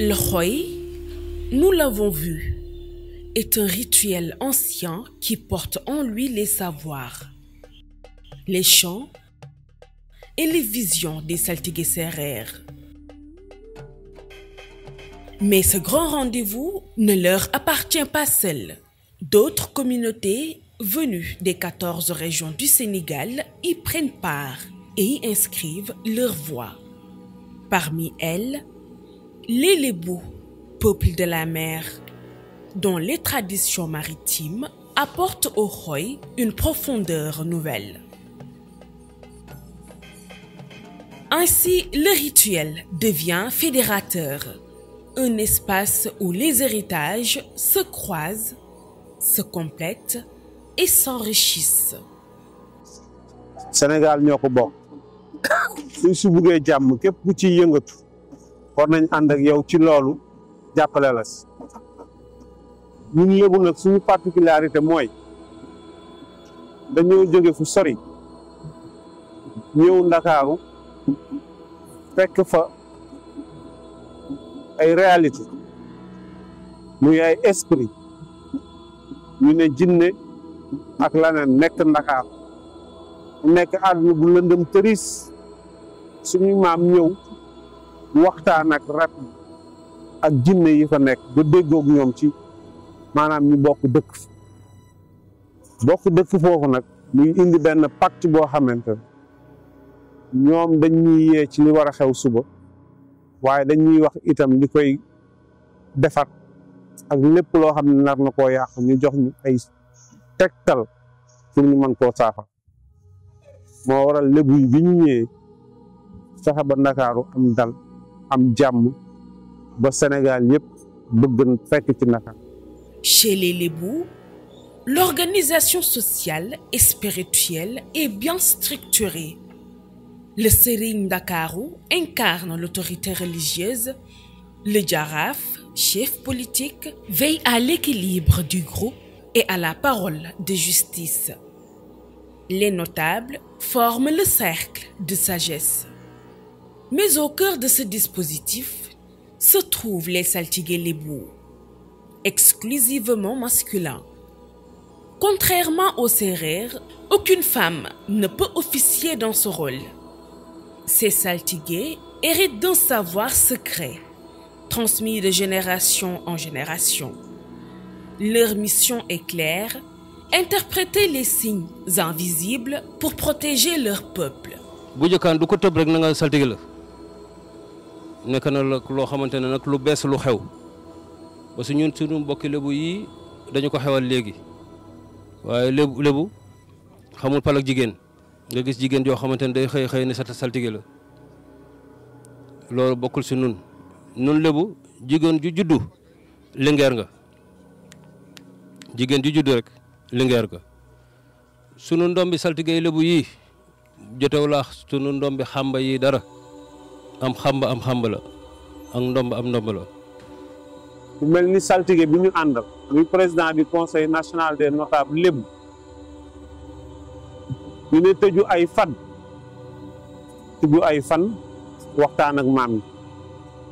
Le Khoy, nous l'avons vu, est un rituel ancien qui porte en lui les savoirs, les chants et les visions des saltigués sérères. Mais ce grand rendez-vous ne leur appartient pas seul. D'autres communautés venues des 14 régions du Sénégal y prennent part et y inscrivent leur voix. Parmi elles, les Lébou, peuple de la mer, dont les traditions maritimes apportent au Khoy une profondeur nouvelle. Ainsi, le rituel devient fédérateur, un espace où les héritages se croisent, se complètent et s'enrichissent. Sénégal ñoo ko bokk suñ su buggee jàmm képp ku ci yëngatu war nañ ànd ak yow ci loolu jàppale la si ñun Lébu nag suñu particularité mooy dañoo jóge fu sori ñëw Ndakaaru fekk fa ay réalité muy ay esprit ñu ne jinne ak laneen nekk Ndakaaru nekk àdduna bu lëndëm tëris suñu maam ñëw waxtaan ak rab ak jinne yi fa nekk ba déggoog ñoom ci maanaam ñu bokk dëkk foofu nag muy indi benn pacte boo xamante ñoom dañuy yee ci li war a xew suba waaye dañuy wax itam li koy defar ak lépp loo xam ne nar na koo yàq ñu jox ñu ay tegtal pour ñu mën koo saafara moo waral Lébu yi bi ñu ñëwee fexe ba Ndakaaru am dal am jàmm ba Sénégal yëpp bëgg fekk ci Ndakaaru. Chez les Lébou, l'organisation sociale et spirituelle est bien structurée. Le Serigne Ndakaaru incarne l'autorité religieuse. Le Jaraaf, chef politique, veille à l'équilibre du groupe et à la parole de justice. Les notables forment le cercle de sagesse. Mais au cœur de ce dispositif se trouvent les saltigués Lébou, exclusivement masculins. Contrairement aux Sérères, aucune femme ne peut officier dans ce rôle. Ces saltigués héritent d'un savoir secret, transmis de génération en génération. Leur mission est claire: interpréter les signes invisibles pour protéger leur peuple. bu jëkkaan du ko tëb rek na nga saltige la nekk na la loo xamante ne nag lu bees lu xew parce que ñun suñu mbokki Lébu yi dañu ko xewal léegi waaye Lébu xamul pal ak jigéen nga gis jigéen joo xamante ne day xëy ne sa saltige la loolu bokkul si nun Lébu jigéen ju juddu lingeer nga jigéen ju juddu rek lingeer nga sunu ndombi saltige Lébu yi jotew laax sunu ndombi xamba yi dara am xamba la ak ndomb am ndomb la. bu mel ni saltige bi ñu àndal muy président du conseil national des notables Lébu ñu ne tëju ay fan waxtaan ak maam yi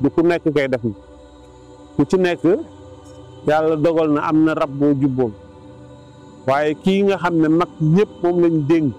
du ku nekk koy def ku ci nekk yàlla dogal na am na rab boo jubboon waaye kii nga xam ne mag ñëpp moom lañ dénk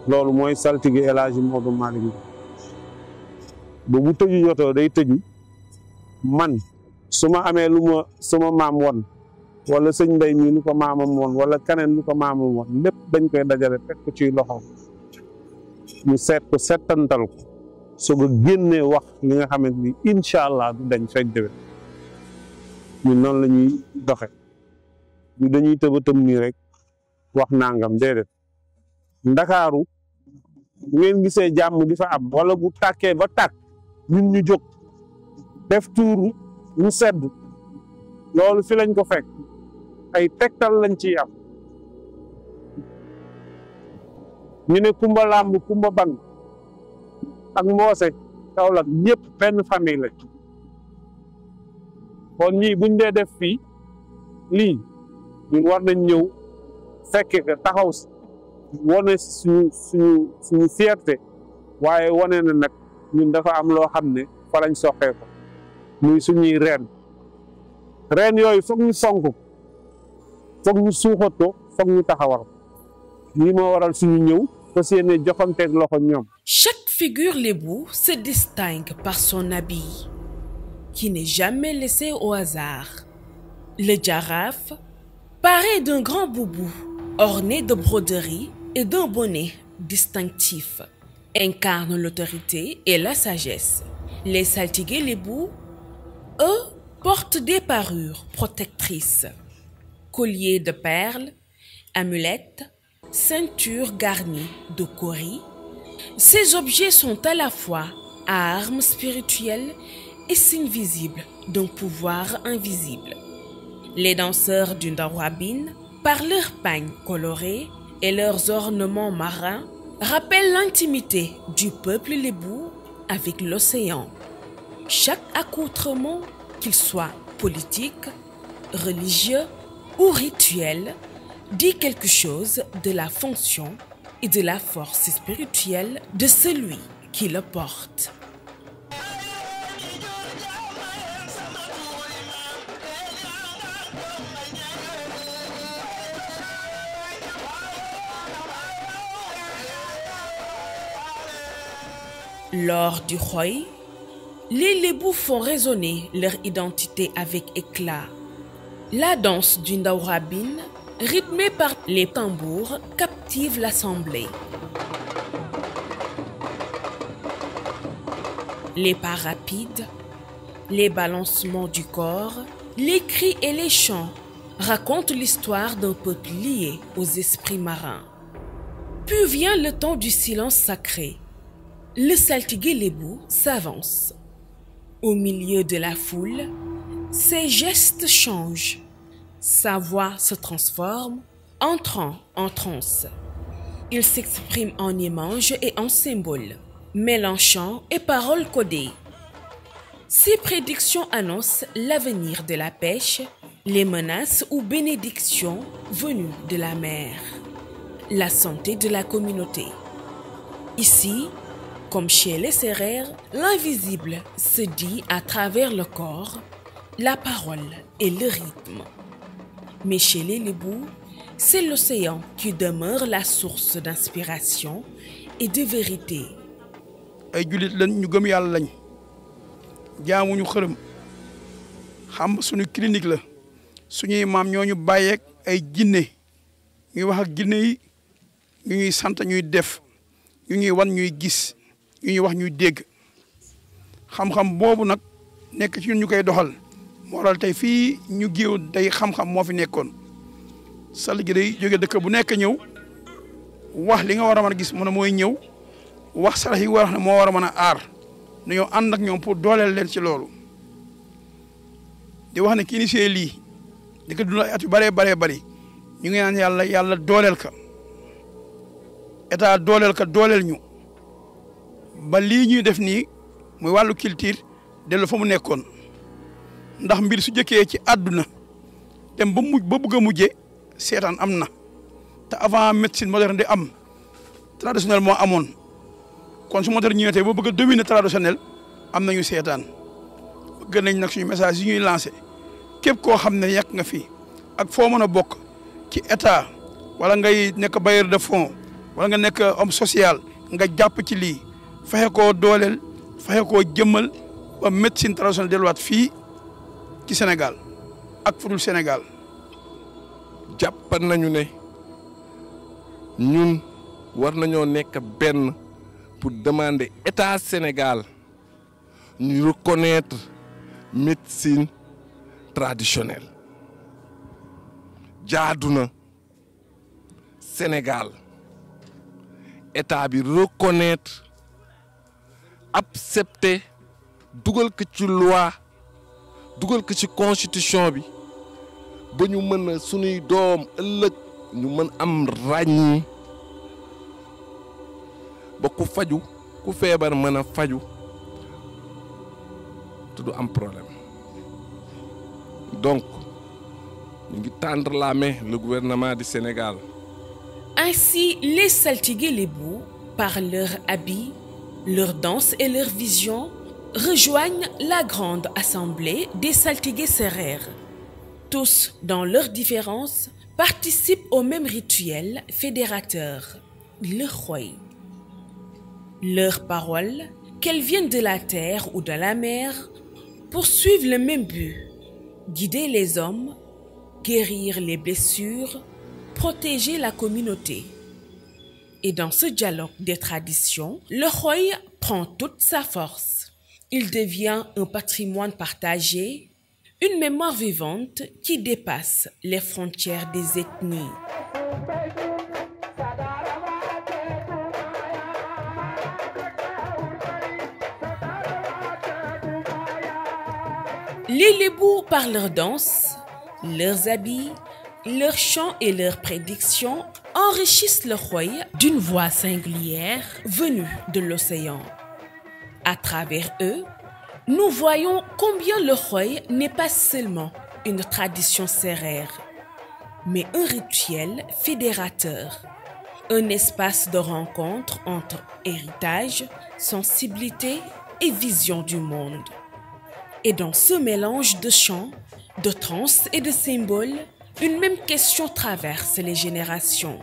loolu mooy saltige El Hadji Modou Malick ba bu tëju jotoo day tëju man su ma amee lu ma sama maam won wala sëñ Mbay mii lu ko maamam won wala keneen lu ko maamam won lépp dañ koy dajale teg ko ciy loxo ñu seet ko settantal ko soog a génnee wax li nga xamante ni incha allah du dañ fekk déwén ñun noonu la ñuy doxe ñu dañuy tëbatëm nii rek wax nangam déedéet Ndakaaru bu ngeen gisee jàmm di fa am wala bu tàkkee ba tàkk ñun ñu jóg def tuuru ñu sedd loolu fi lañ ko fekk ay tegtal lañ ciy am ñu ne kumba làmb kumba bang ak mboose Kaolack ñëpp benn famille lañ kon ñii buñ dee def fii lii ñun war nañ ñëw fekke ka taxaw si wane suñu fierté waaye wane na nag ñun dafa am loo xam ne fa lañ soxee ko muy suñuy reen yooyu foog ñu fonk ko foog ñu suuxat ko foog ñu taxawal lii moo waral suñu ñëw fas yéene joxanteeg loxo ñoom. Chaque figure lébou se distingue par son habit qui n'est jamais laissé au hasard. Le Jaraaf, paré d'un grand boubou orné de broderies et d'un bonnet distinctif, incarne l'autorité et la sagesse. Les saltigués lébou, eux, portent des parures protectrices, colliers de perles, amulettes, ceintures garnies de cauris. Ces objets sont à la fois armes spirituelles et signes visibles d'un pouvoir invisible. Les danseurs du Ndawabine, par leurs pagnes colorées et leurs ornements marins, rappellent l'intimité du peuple lébou avec l'océan. Chaque accoutrement, qu'il soit politique, religieux ou rituel, dit quelque chose de la fonction et de la force spirituelle de celui qui le porte. Lors du Khoy, les Lébous font résonner leur identité avec éclat. La danse du Ndawabine, rythmée par les tambours, captive l'assemblée. Les pas rapides, les balancements du corps, les cris et les chants racontent l'histoire d'un peuple lié aux esprits marins. Puis vient le temps du silence sacré. Le saltigué lébou s'avance. Au milieu de la foule, ses gestes changent. Sa voix se transforme, entrant en transe. Il s'exprime en images et en symboles, mêlant chants et paroles codées. Ses prédictions annoncent l'avenir de la pêche, les menaces ou bénédictions venues de la mer, la santé de la communauté. Ici, comme chez les Sérères, l'invisible se dit à travers le corps, la parole et le rythme. Mais chez les Lébous, c'est l'océan qui demeure la source d'inspiration et de vérité. ay julit lañ ñu gëm yàlla lañ jaamuñu xërëm xam suñu clinique la suñuy maam ñoo ñu bàyyeeg ay jinne ñuy wax ak jinne yi ñu ñuy sant ñuy def ñu ñuy wan ñuy gis ñu ñuy wax ñuy dégg xam-xam boobu nag nekk ci ñun ñu koy doxal moo waral tey fii ñu géew day xam-xam moo fi nekkoon sall gi day jóge dëkk bu nekk ñëw wax li nga war a mën a gis mën a mooy ñëw wax sarax yi war a moo war a mën a aar dañoo ànd ak ñoom pour dooleel leen ci loolu di wax ne ki initié lii di ko dund ay at yu bëree bëri ñu ngi naan yàlla dooleel ka état dooleel ka dooleel ñu ba lii ñuy def nii muy wàllu culture dellu fa mu nekkoon ndax mbir su jëkkee ci àdduna dem ba bëgg a mujje seetaan am na te avant médecine moderne di am traditionnel moo amoon kon su moderne ñëwee tey ba bëgg a dominer traditionnel am nañu seetaan bëgg nañ nag suñu message yi ñuy lancé képp koo xam ne yàq nga fi ak foo mën a bokk ci état wala ngay nekk bailleur de fonds wala nga nekk homme social nga jàpp ci lii fexe koo dooleel fexe koo jëmmal ba médecine traditionnelle delluwaat fii ci Sénégal ak fudul Sénégal. jàpp nañu ne ñun war nañoo nekk benn pour demander état Sénégal ñu reconnaître médecine traditionnelle jaadu na Sénégal état bi reconnaître accepter dugal ko ci loi dugal ko ci constitution bi ba ñu mën a sunuy doom ëllëg ñu mën am ràññi ba ku faju ku feebar mën a faju te du am problème donc ñu ngi tendre la main le gouvernement du Sénégal Ainsi, les saltigués lébou, par leurs habits, leur danse et leur vision, rejoignent la grande assemblée des saltigués sérères. Tous, dans leurs différences, participent au même rituel fédérateur, le Khoy. Leurs paroles, qu'elles viennent de la terre ou de la mer, poursuivent le même but, guider les hommes, guérir les blessures, protéger la communauté. Et dans ce dialogue des traditions, le Khoy prend toute sa force. Il devient un patrimoine partagé, une mémoire vivante qui dépasse les frontières des ethnies. Les Lébous, par leur danse, leurs habits, leurs chants et leurs prédictions, enrichissent le Khoy d'une voix singulière venue de l'océan. À travers eux, nous voyons combien le Khoy n'est pas seulement une tradition sérère, mais un rituel fédérateur, un espace de rencontre entre héritage, sensibilité et vision du monde. Et dans ce mélange de chants, de transes et de symboles, une même question traverse les générations.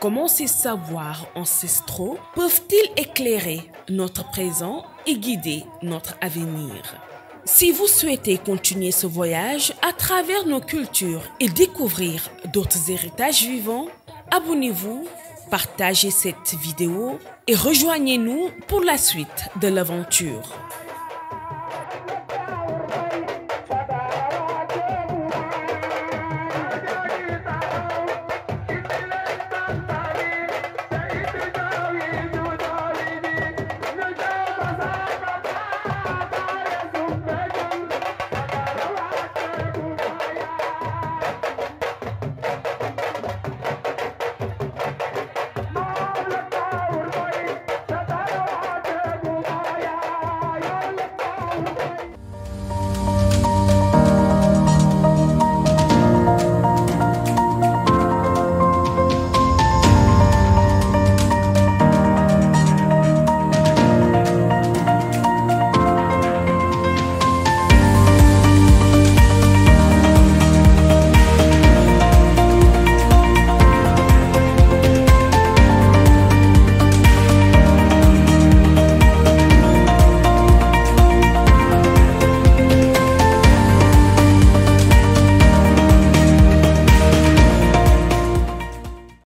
Comment ces savoirs ancestraux peuvent-ils éclairer notre présent et guider notre avenir? Si vous souhaitez continuer ce voyage à travers nos cultures et découvrir d'autres héritages vivants, abonnez-vous, partagez cette vidéo et rejoignez-nous pour la suite de l'aventure.